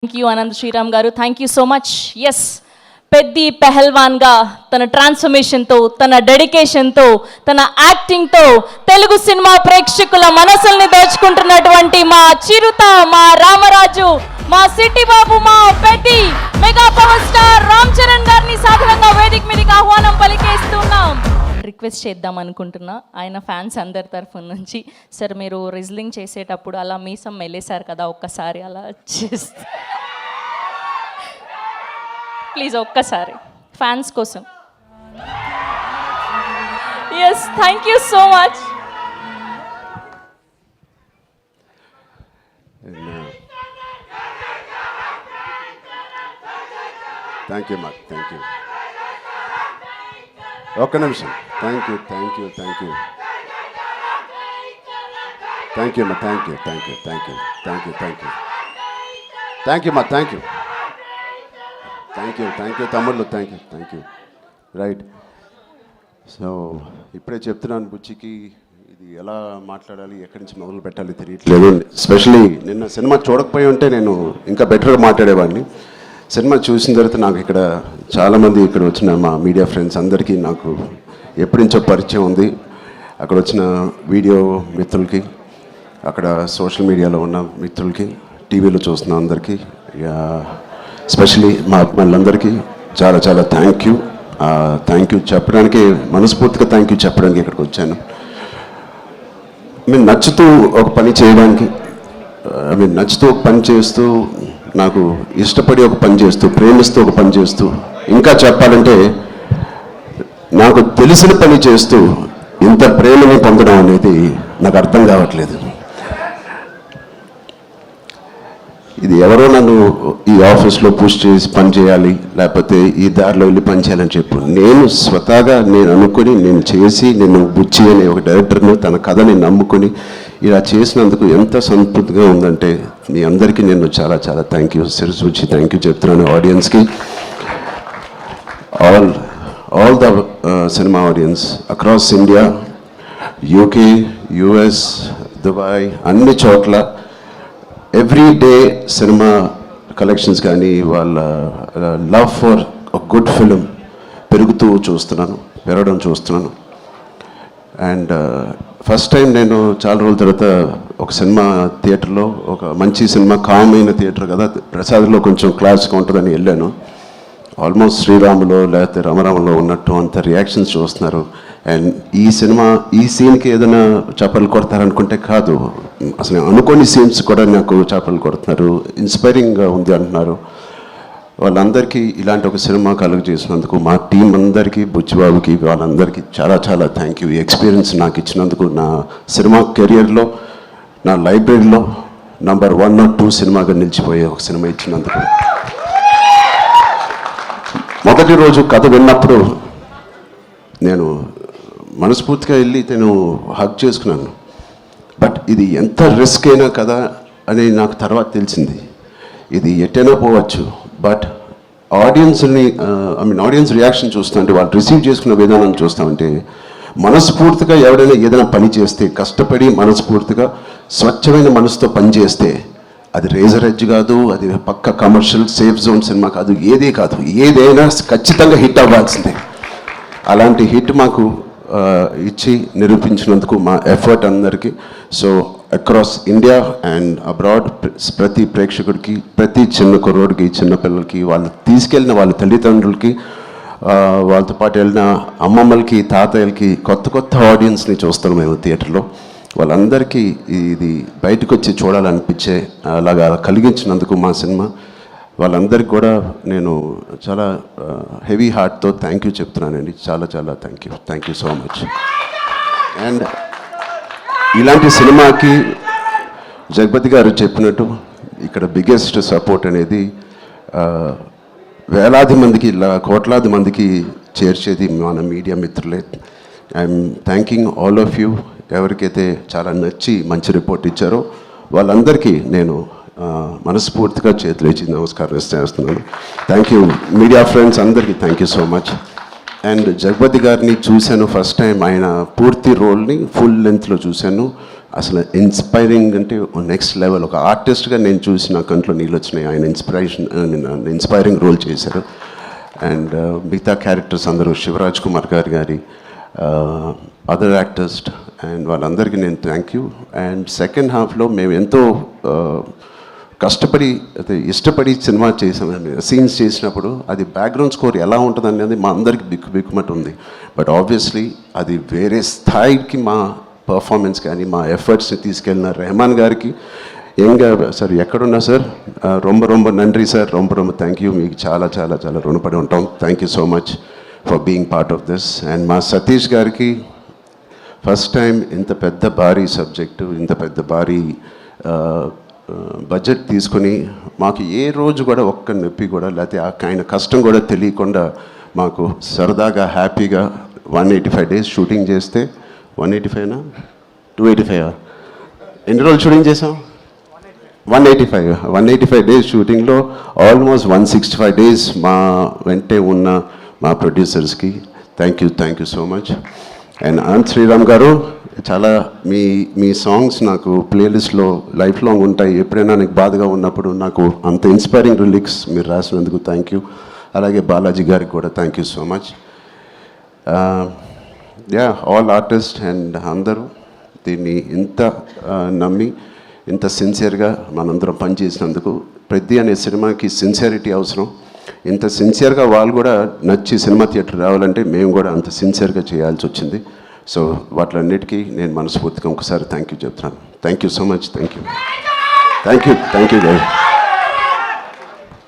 Thank you Anand Sriram గారు, thank you so much. Yes, Peddi పెహల్వాన్గా తన ట్రాన్స్ఫర్మేషన్తో, తన డెడికేషన్తో, తన యాక్టింగ్తో తెలుగు సినిమా ప్రేక్షకుల మనసుల్ని దోచుకుంటున్నటువంటి మా చిరుత, మా రామరాజు, మా సిటీ బాబు, మా Peddi mega power star Ram Charan గారిని సాధారణంగా వేదిక మీదకి ఆహ్వానం పలికేస్తున్నాం. రిక్వెస్ట్ చేద్దాం అనుకుంటున్నా ఆయన ఫ్యాన్స్ అందరి తరఫు నుంచి. సార్, మీరు రిజ్లింగ్ చేసేటప్పుడు అలా మీసం మెల్లేశారు కదా, ఒక్కసారి అలా చేస్తే ప్లీజ్, ఒక్కసారి ఫ్యాన్స్ కోసం. Yes, thank you so much. Thank you మా, థ్యాంక్ యూ. ఒక్క నిమిషం. Thank you, thank you, thank you, thank you మా, thank you, thank you, thank you, thank you, thank you, thank you మా, thank you, thank you, thank you తమ్ముళ్ళు, thank you, thank you. Right. So ఇప్పుడే చెప్తున్నాను బుచ్చికి, ఇది ఎలా మాట్లాడాలి, ఎక్కడి నుంచి మొదలు పెట్టాలి తెలియట్లేదు. ఎస్పెషలీ నిన్న సినిమా చూడకపోయి ఉంటే నేను ఇంకా బెటర్గా మాట్లాడేవాడిని. సినిమా చూసిన తర్వాత నాకు ఇక్కడ చాలామంది ఇక్కడ వచ్చిన మా మీడియా ఫ్రెండ్స్ అందరికీ నాకు ఎప్పటి నుంచో పరిచయం ఉంది. అక్కడ వచ్చిన వీడియో మిత్రులకి, అక్కడ సోషల్ మీడియాలో ఉన్న మిత్రులకి, టీవీలో చూస్తున్న అందరికీ, ఎస్పెషలీ మా అభిమానులందరికీ చాలా చాలా థ్యాంక్ యూ. థ్యాంక్ యూ చెప్పడానికి, మనస్ఫూర్తిగా థ్యాంక్ యూ చెప్పడానికి ఇక్కడికి వచ్చాను. మేము నచ్చుతూ ఒక పని చేయడానికి, నచ్చుతూ ఒక పని చేస్తూ, నాకు ఇష్టపడి ఒక పని చేస్తూ, ప్రేమిస్తూ ఒక పని చేస్తూ, ఇంకా చెప్పాలంటే నాకు తెలిసిన పని చేస్తూ ఇంత ప్రేమని పొందడం అనేది నాకు అర్థం కావట్లేదు. ఇది ఎవరో నన్ను ఈ ఆఫీస్లో పుష్ చేసి పని చేయాలి, లేకపోతే ఈ దారిలో వెళ్ళి పని చేయాలని చెప్పు, నేను స్వతహాగా నేను అనుకుని, నేను చేసి, నేను బుచ్చి అనే ఒక డైరెక్టర్ని, తన కథని నమ్ముకొని ఇలా చేసినందుకు ఎంత సంతృప్తిగా ఉందంటే మీ అందరికీ నేను చాలా చాలా థ్యాంక్ యూ, శిరసూచి థ్యాంక్ యూ చెప్తున్నాను. ఆడియన్స్కి, all the cinema audience across India, UK, US, Dubai, అన్ని చోట్ల ఎవ్రీ డే సినిమా కలెక్షన్స్ కానీ వాళ్ళ లవ్ ఫర్ గుడ్ ఫిలిం పెరగడం చూస్తున్నాను. అండ్ ఫస్ట్ టైం నేను చాలా రోజుల తర్వాత ఒక సినిమా థియేటర్లో, ఒక మంచి సినిమా, కామ్ అయిన థియేటర్ కదా, ప్రసాద్లో కొంచెం క్లాస్గా ఉంటుందని వెళ్ళాను. ఆల్మోస్ట్ శ్రీరాములో లేకపోతే రమరామలో ఉన్నట్టు అంత రియాక్షన్స్ చూస్తున్నారు. అండ్ ఈ సినిమా, ఈ సీన్కి ఏదైనా చేపలు కొడతారనుకుంటే కాదు, అసలు అనుకోని సీన్స్ కూడా నాకు చేపలు కొడుతున్నారు, ఇన్స్పైరింగ్గా ఉంది అంటున్నారు. వాళ్ళందరికీ ఇలాంటి ఒక సినిమా కలుగ చేసినందుకు మా టీం అందరికీ, బుచ్చిబాబుకి, వాళ్ళందరికీ చాలా చాలా థ్యాంక్ యూ. ఈ ఎక్స్పీరియన్స్ నాకు ఇచ్చినందుకు, నా సినిమా కెరియర్లో, నా లైబ్రరీలో నంబర్ 1 or 2 సినిమాగా నిలిచిపోయే ఒక సినిమా ఇచ్చినందుకు. మొదటి రోజు కథ విన్నప్పుడు నేను మనస్ఫూర్తిగా వెళ్ళి నేను హగ్ చేసుకున్నాను. బట్ ఇది ఎంత రిస్క్ అయినా కదా అని నాకు తర్వాత తెలిసింది. ఇది ఎట్టైనా పోవచ్చు, బట్ ఆడియన్స్ని, ఆడియన్స్ రియాక్షన్ చూస్తుంటే, వాళ్ళు రిసీవ్ చేసుకున్న విధానం చూస్తామంటే, మనస్ఫూర్తిగా ఎవడైనా ఏదైనా పని చేస్తే, కష్టపడి మనస్ఫూర్తిగా స్వచ్ఛమైన మనసుతో పని చేస్తే, అది రేజర్ ఎడ్జ్ కాదు, అది పక్క కమర్షియల్ సేఫ్ జోన్ సినిమా కాదు, ఏదే కాదు, ఏదైనా ఖచ్చితంగా హిట్ అవ్వాల్సిందే. అలాంటి హిట్ మాకు ఇచ్చి నిరూపించినందుకు మా ఎఫర్ట్ అందరికీ. So across India and abroad ప్రతి ప్రేక్షకుడికి, ప్రతి చిన్న కుర్రోడికి, చిన్న పిల్లలకి, వాళ్ళు తీసుకెళ్ళిన వాళ్ళ తల్లిదండ్రులకి, వాళ్ళతో పాటు వెళ్ళిన అమ్మమ్మలకి, తాతయ్యలకి, కొత్త ఆడియన్స్ని చూస్తాం మేము థియేటర్లో. వాళ్ళందరికీ ఇది బయటకు వచ్చి చూడాలనిపించే అలాగా కలిగించినందుకు మా సినిమా, వాళ్ళందరికీ కూడా నేను చాలా హెవీ హార్ట్తో థ్యాంక్ యూ చెప్తున్నానండి. చాలా చాలా thank you so much. And ఇలాంటి సినిమాకి జగపతి గారు చెప్పినట్టు ఇక్కడ బిగ్గెస్ట్ సపోర్ట్ అనేది వేలాది మందికి, కోట్లాది మందికి చేర్చేది మన మీడియా మిత్రులే. I'm thanking all of you. ఎవరికైతే చాలా నచ్చి మంచి రిపోర్ట్ ఇచ్చారో వాళ్ళందరికీ నేను మనస్ఫూర్తిగా చేతులు ఇచ్చి నమస్కారం చేస్తున్నాను. థ్యాంక్ యూ మీడియా ఫ్రెండ్స్ అందరికీ, thank you so much. And Jagapathi గారిని చూశాను ఫస్ట్ టైం, ఆయన పూర్తి రోల్ని ఫుల్ లెంత్లో చూశాను. అసలు ఇన్స్పైరింగ్ అంటే నెక్స్ట్ లెవెల్. ఒక ఆర్టిస్ట్గా నేను చూసి నా కంట్లో నీళ్ళు వచ్చినాయి. ఆయన ఇన్స్పైరింగ్ రోల్ చేశారు. అండ్ మిగతా క్యారెక్టర్స్ అందరూ శివరాజ్ కుమార్ గారి అదర్ యాక్టర్స్ అండ్ వాళ్ళందరికీ నేను థ్యాంక్ యూ. అండ్ సెకండ్ హాఫ్లో మేము ఎంతో కష్టపడి అయితే ఇష్టపడి సినిమా చేసాం. సీన్స్ చేసినప్పుడు అది బ్యాక్గ్రౌండ్ స్కోర్ ఎలా ఉంటుంది అనేది మా అందరికి బిక్కుమట్టు ఉంది. బట్ ఆబ్వియస్లీ అది వేరే స్థాయికి మా పర్ఫార్మెన్స్ కానీ మా ఎఫర్ట్స్ని తీసుకెళ్ళిన రెహమాన్ గారికి సార్ ఎక్కడున్నా సార్ రొంబ నండ్రి సార్, రొంబ థ్యాంక్ యూ. మీకు చాలా చాలా చాలా రుణపడి ఉంటాం. Thank you so much for being part of this. And మా సతీష్ గారికి ఫస్ట్ టైం ఇంత పెద్ద భారీ సబ్జెక్టు, ఇంత పెద్ద భారీ బడ్జెట్ తీసుకొని మాకు ఏ రోజు కూడా ఒక్క నొప్పి కూడా లేకపోతే ఆయన కష్టం కూడా తెలియకుండా మాకు సరదాగా హ్యాపీగా 185 డేస్ షూటింగ్ చేస్తే 185నా 285 ఎన్ని రోజులు షూటింగ్ చేసాం? 185 డేస్ షూటింగ్లో ఆల్మోస్ట్ 165 డేస్ మా వెంటే ఉన్న మా ప్రొడ్యూసర్స్కి thank you so much. And Anant Sriram గారు, చాలా మీ సాంగ్స్ నాకు ప్లేలిస్ట్లో లైఫ్ లాంగ్ ఉంటాయి. ఎప్పుడైనా నాకు బాధగా ఉన్నప్పుడు నాకు అంత ఇన్స్పైరింగ్ లిరిక్స్ మీరు రాసినందుకు థ్యాంక్ యూ. అలాగే బాలాజీ గారికి కూడా thank you so much. All artist and అందరూ దీన్ని ఇంత నమ్మి ఇంత సిన్సియర్గా మనందరం పనిచేసినందుకు. పెద్ద అనే సినిమాకి సిన్సియారిటీ అవసరం. ఇంత సిన్సియర్గా వాళ్ళు కూడా నచ్చి సినిమా థియేటర్ రావాలంటే మేము కూడా అంత సిన్సియర్గా చేయాల్సి వచ్చింది. సో వాటిలన్నిటికీ నేను మనస్ఫూర్తిగా ఒకసారి థ్యాంక్ యూ చెప్తున్నాను. Thank you so much. Thank you.